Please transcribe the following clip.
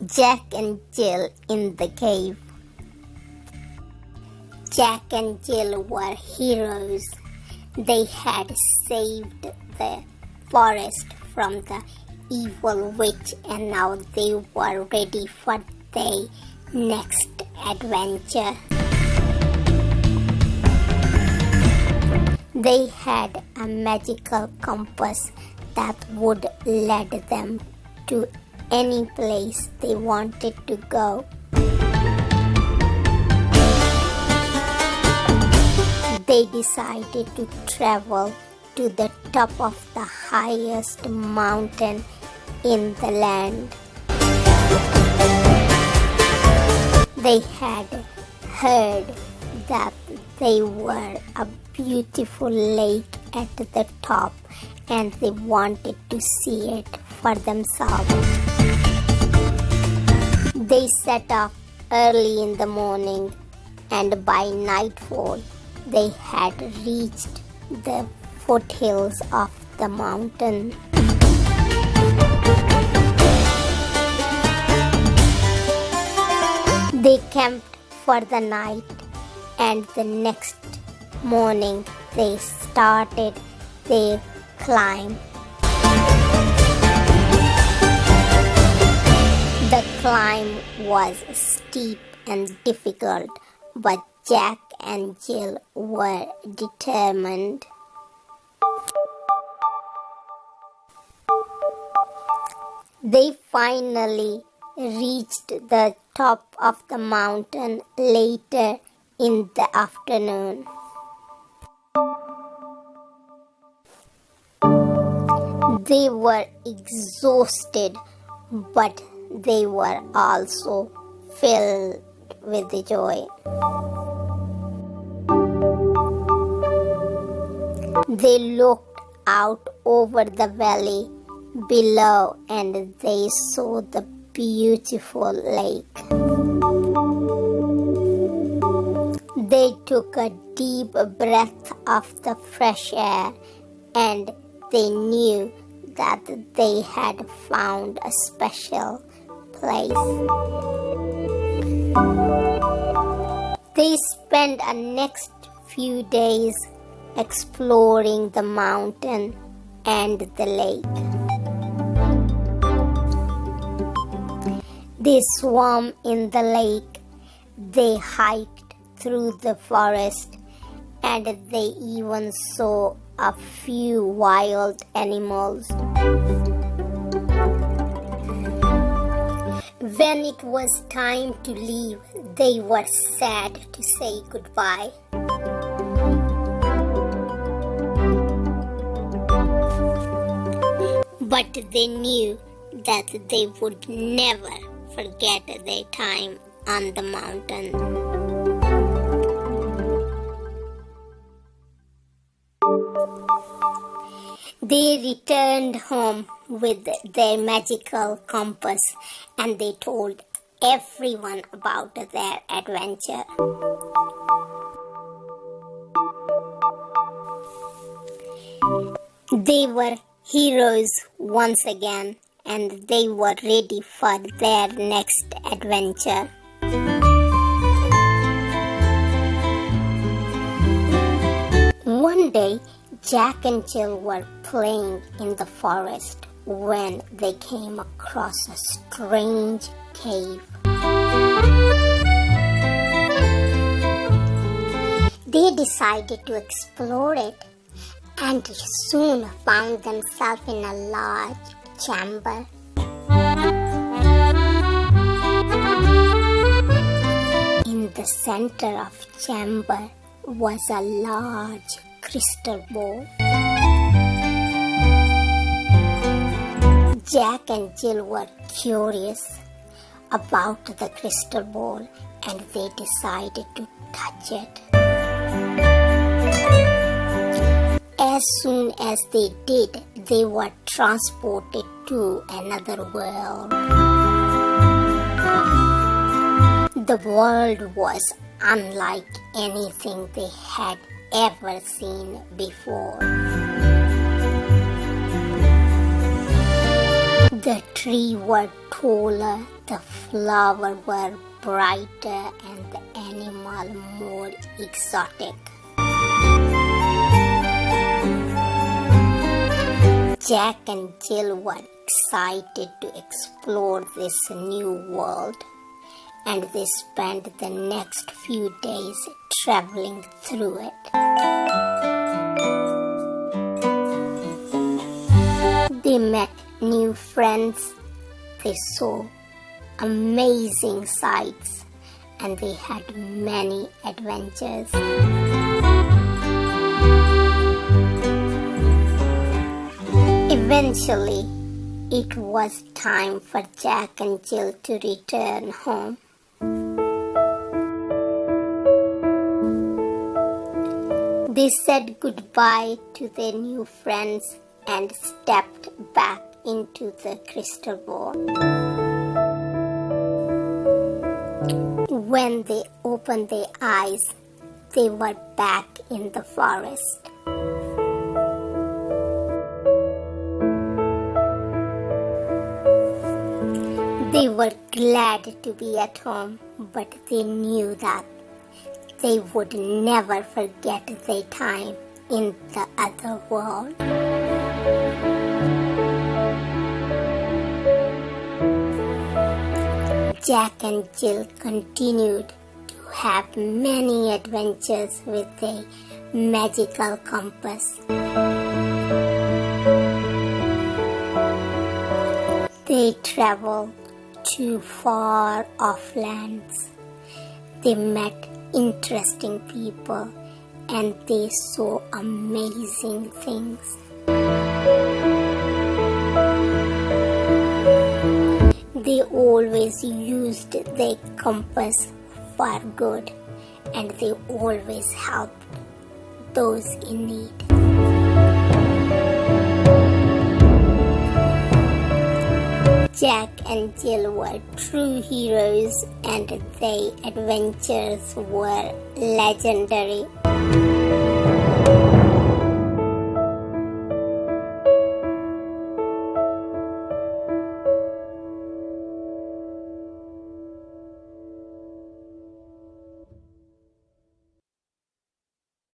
Jack and Jill in the cave. Jack and Jill were heroes. They had saved the forest from the evil witch, and now they were ready for their next adventure. They had a magical compass that would lead them to any place they wanted to go. They decided to travel to the top of the highest mountain in the land. They had heard that there were a beautiful lake at the top, and they wanted to see it for themselves. They set off early in the morning, and by nightfall they had reached the foothills of the mountain. They camped for the night, and the next morning they started their climb. The climb was steep and difficult, but Jack and Jill were determined. They finally reached the top of the mountain later in the afternoon. They were exhausted, but they were also filled with joy. They looked out over the valley below, and they saw the beautiful lake. They took a deep breath of the fresh air, and they knew that they had found a special place. They spent the next few days exploring the mountain and the lake. They swam in the lake, they hiked through the forest, and they even saw a few wild animals. When it was time to leave, they were sad to say goodbye. But they knew that they would never forget their time on the mountain. They returned home with their magical compass, and they told everyone about their adventure. They were heroes once again, and they were ready for their next adventure. One day, Jack and Jill were playing in the forest when they came across a strange cave. They decided to explore it, and soon found themselves in a large chamber. In the center of the chamber was a large crystal ball. Jack and Jill were curious about the crystal ball, and they decided to touch it. As soon as they did, they were transported to another world. The world was unlike anything they had ever seen before. The trees were taller, the flowers were brighter and the animal more exotic. Jack and Jill were excited to explore this new world, and they spent the next few days traveling through it. They met new friends, they saw amazing sights, and they had many adventures. Eventually, it was time for Jack and Jill to return home. They said goodbye to their new friends and stepped back into the crystal ball. When they opened their eyes, they were back in the forest. They were glad to be at home, but they knew that they would never forget their time in the other world. Jack and Jill continued to have many adventures with their magical compass. They traveled to far off lands. They met interesting people and they saw amazing things. They always used their compass for good, and they always helped those in need. Jack and Jill were true heroes, and their adventures were legendary.